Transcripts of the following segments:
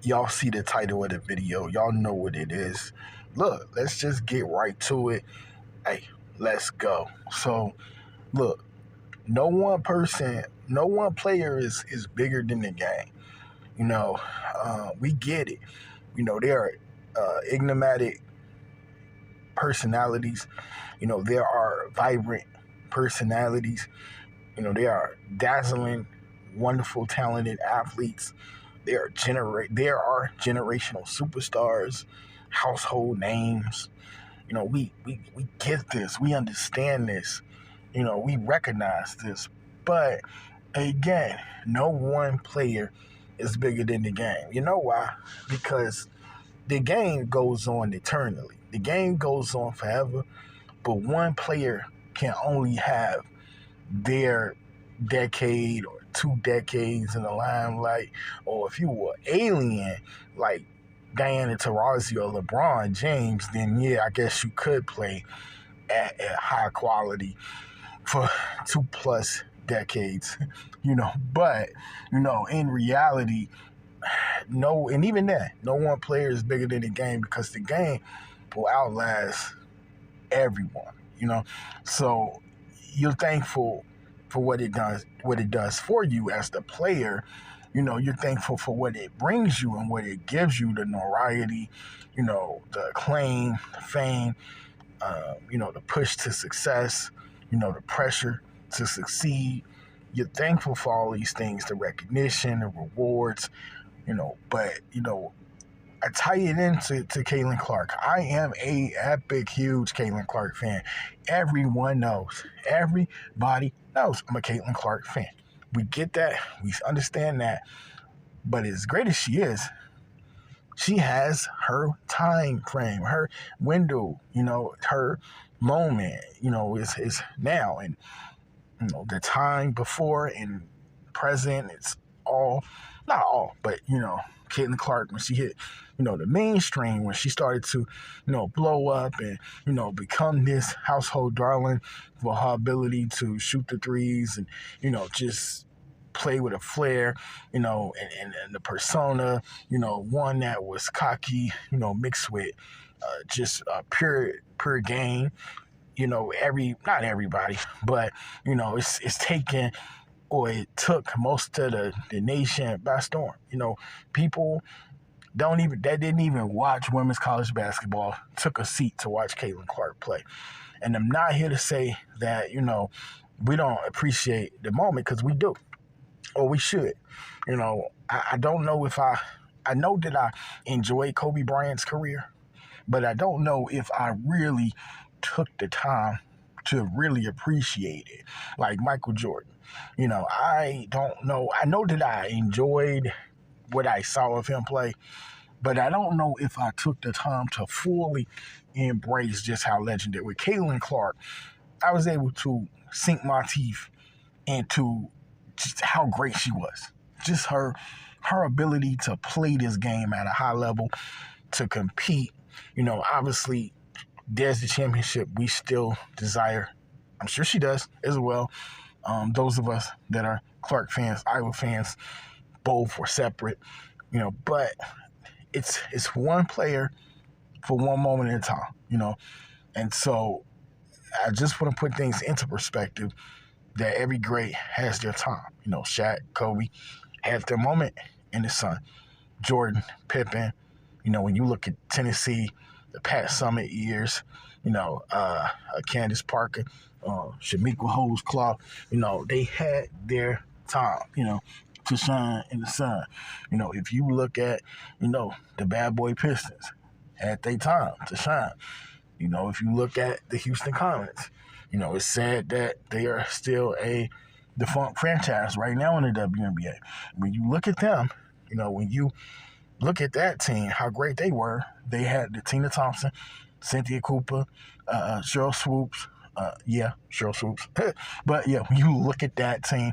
Y'all see the title of the video. Y'all know what it is. Look, let's just get right to it. Hey, let's go. So, look, no one player is bigger than the game. We get it. There are enigmatic personalities. There are vibrant personalities. There are dazzling, wonderful, talented athletes. There are generational superstars, household names. We get this. We understand this. We recognize this. But again, no one player is bigger than the game. You know why? Because the game goes on eternally. The game goes on forever, but one player can only have their decade or 2 decades in the limelight. Or if you were alien like Diana Taurasi or LeBron James, then yeah, I guess you could play at high quality for 2+ decades, But, in reality, no, and even then, no one player is bigger than the game because the game will outlast everyone. So you're thankful for what it does for you as the player. You're thankful for what it brings you and what it gives you, the notoriety, the acclaim, the fame, the push to success, the pressure to succeed. You're thankful for all these things, the recognition, the rewards, but, I tie it into Caitlin Clark. I am a epic, huge Caitlin Clark fan. Everyone knows. Everybody knows I'm a Caitlin Clark fan. We get that. We understand that. But as great as she is, she has her time frame, her window, her moment, is now. And, the time before and present, it's all, not all, but, Caitlin Clark, when she hit, the mainstream, when she started to, blow up and, become this household darling for her ability to shoot the threes and, just play with a flair, and the persona, one that was cocky, mixed with just pure game. Not everybody, but, it's taken, or it took most of the nation by storm. People that didn't even watch women's college basketball took a seat to watch Caitlin Clark play. And I'm not here to say that, we don't appreciate the moment, because we do, or we should. I don't know if I know that I enjoyed Kobe Bryant's career, but I don't know if I really took the time to really appreciate it, like Michael Jordan. I don't know. I know that I enjoyed what I saw of him play, but I don't know if I took the time to fully embrace just how legendary. With Caitlin Clark, I was able to sink my teeth into just how great she was. Just her ability to play this game at a high level, to compete. Obviously, there's the championship we still desire. I'm sure she does as well. Those of us that are Clark fans, Iowa fans, both were separate, but it's one player for one moment in time, and so I just want to put things into perspective that every great has their time. Shaq, Kobe had their moment in the sun. Jordan, Pippen, when you look at Tennessee, the Pat Summitt years, Candace Parker, Shamika Holmes-Clark, they had their time, to shine in the sun. If you look at, the Bad Boy Pistons, had their time to shine. If you look at the Houston Comets, it's sad that they are still a defunct franchise right now in the WNBA. When you look at them, when you look at that team, how great they were. They had the Tina Thompson, Cynthia Cooper, Cheryl Swoops. Cheryl Swoops. But yeah, when you look at that team,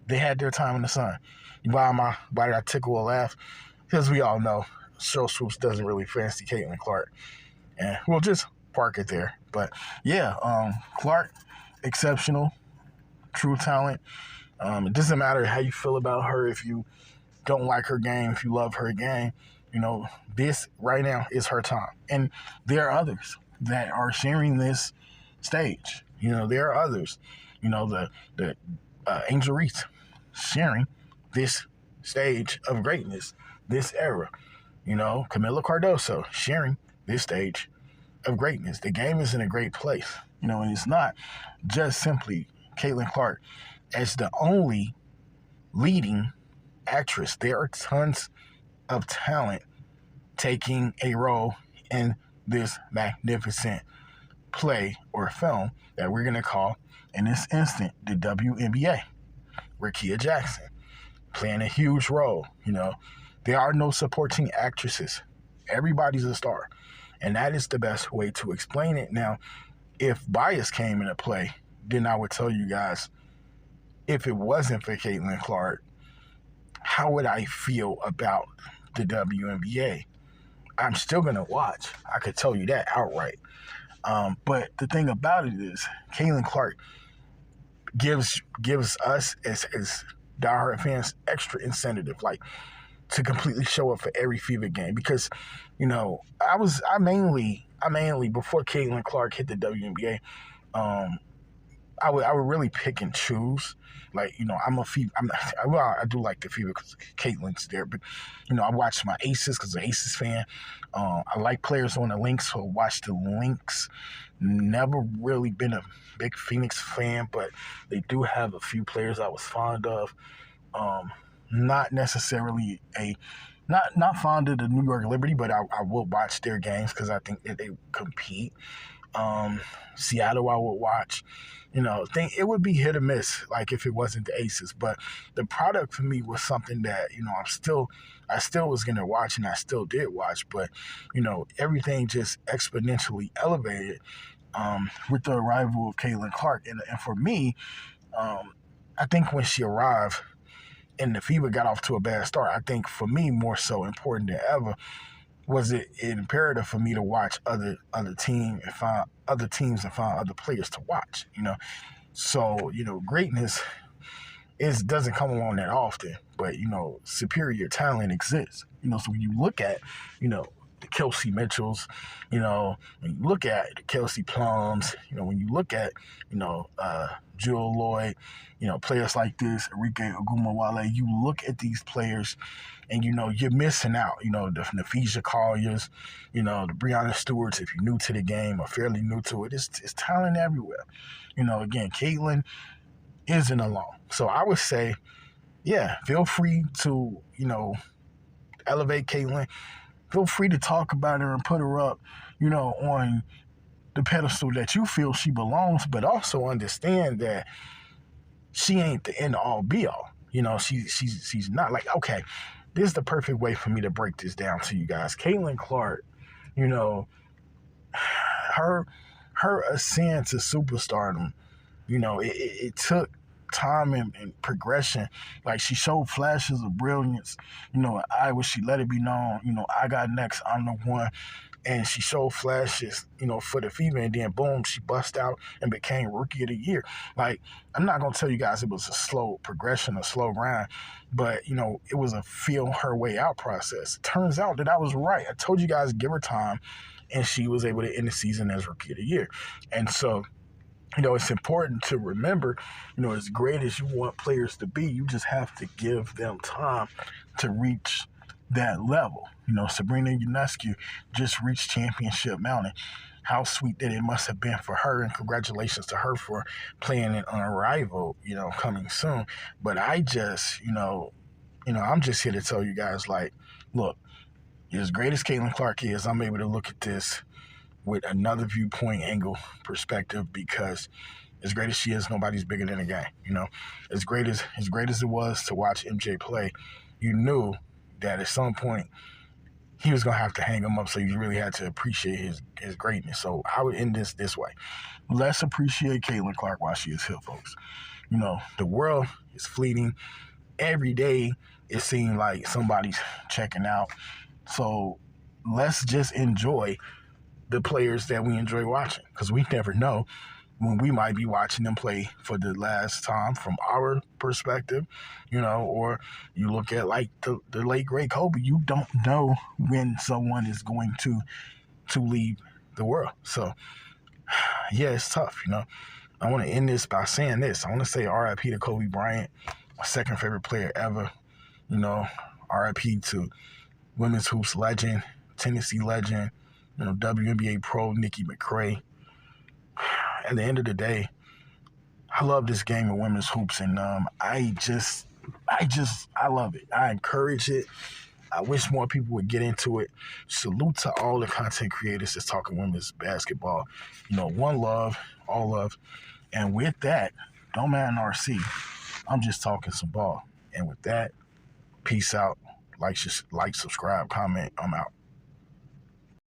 they had their time in the sun. Why did I tickle a laugh? Because we all know Cheryl Swoops doesn't really fancy Caitlin Clark. And we'll just park it there. But yeah, Clark, exceptional, true talent. It doesn't matter how you feel about her, if you don't like her game, if you love her game, this right now is her time. And there are others that are sharing this stage. There are others. The Angel Reese sharing this stage of greatness, this era. Camila Cardoso sharing this stage of greatness. The game is in a great place. And it's not just simply Caitlin Clark as the only leading actress. There are tons of talent taking a role in this magnificent play or film that we're going to call, in this instant, the WNBA. Rakia Jackson playing a huge role. There are no supporting actresses. Everybody's a star. And that is the best way to explain it. Now, if bias came into play, then I would tell you guys, if it wasn't for Caitlin Clark, how would I feel about the WNBA? I'm still going to watch. I could tell you that outright. But the thing about it is, Caitlin Clark gives us as diehard fans extra incentive, to completely show up for every Fever game. Because, I mainly before Caitlin Clark hit the WNBA, I would really pick and choose. I'm a Fever. I do like the Fever because Caitlin's there, but I watch my Aces because I'm an Aces fan. I like players on the Lynx, so I watch the Lynx. Never really been a big Phoenix fan, but they do have a few players I was fond of. Not necessarily not fond of the New York Liberty, but I will watch their games because I think that they compete. Seattle I would watch. It would be hit or miss, if it wasn't the Aces. But the product for me was something that, I still was going to watch, and I still did watch. But, everything just exponentially elevated with the arrival of Caitlin Clark. And for me, I think when she arrived and the Fever got off to a bad start, I think for me, more so important than ever, was it imperative for me to watch other teams and find other players to watch, So, greatness doesn't come along that often, but, superior talent exists. So when you look at, the Kelsey Mitchells, when you look at the Kelsey Plums, when you look at, Jewel Lloyd, players like this, Enrique Ogumawale, you look at these players and, you're missing out, the Nafisha Colliers, the Breonna Stewarts, if you're new to the game or fairly new to it, it's talent everywhere. Again, Caitlin isn't alone. So I would say, yeah, feel free to, elevate Caitlin. Feel free to talk about her and put her up, on the pedestal that you feel she belongs, but also understand that she ain't the end-all be-all. She's not okay, this is the perfect way for me to break this down to you guys. Caitlin Clark, her ascent to superstardom, it took time and progression. She showed flashes of brilliance, at Iowa. She let it be known, I got next, I'm the one. And she showed flashes, for the Fever, and then boom, she bust out and became Rookie of the Year. I'm not going to tell you guys it was a slow progression, a slow grind, but, it was a feel her way out process. Turns out that I was right. I told you guys, give her time, and she was able to end the season as Rookie of the Year. And so, it's important to remember, as great as you want players to be, you just have to give them time to reach that level. Sabrina Ionescu just reached championship mountain. How sweet that it must have been for her, and congratulations to her for playing in Unrivaled, coming soon. But I just, I'm just here to tell you guys, look, as great as Caitlin Clark is, I'm able to look at this with another viewpoint, angle, perspective, because as great as she is, nobody's bigger than the game. As great as it was to watch MJ play, you knew that at some point he was gonna have to hang him up, so you really had to appreciate his greatness. So I would end this way: let's appreciate Caitlin Clark while she is here, folks. The world is fleeting. Every day it seems like somebody's checking out. So let's just enjoy the players that we enjoy watching, because we never know when we might be watching them play for the last time from our perspective, or you look at like the late great Kobe, you don't know when someone is going to leave the world. So yeah, it's tough. I want to end this by saying this. I want to say R.I.P. to Kobe Bryant, my second favorite player ever. R.I.P. to women's hoops legend, Tennessee legend, WNBA pro Nikki McCray. At the end of the day, I love this game of women's hoops, and I love it. I encourage it. I wish more people would get into it. Salute to all the content creators that's talking women's basketball. One love, all love. And with that, don't man RC. I'm just talking some ball. And with that, peace out. Like, subscribe, comment. I'm out.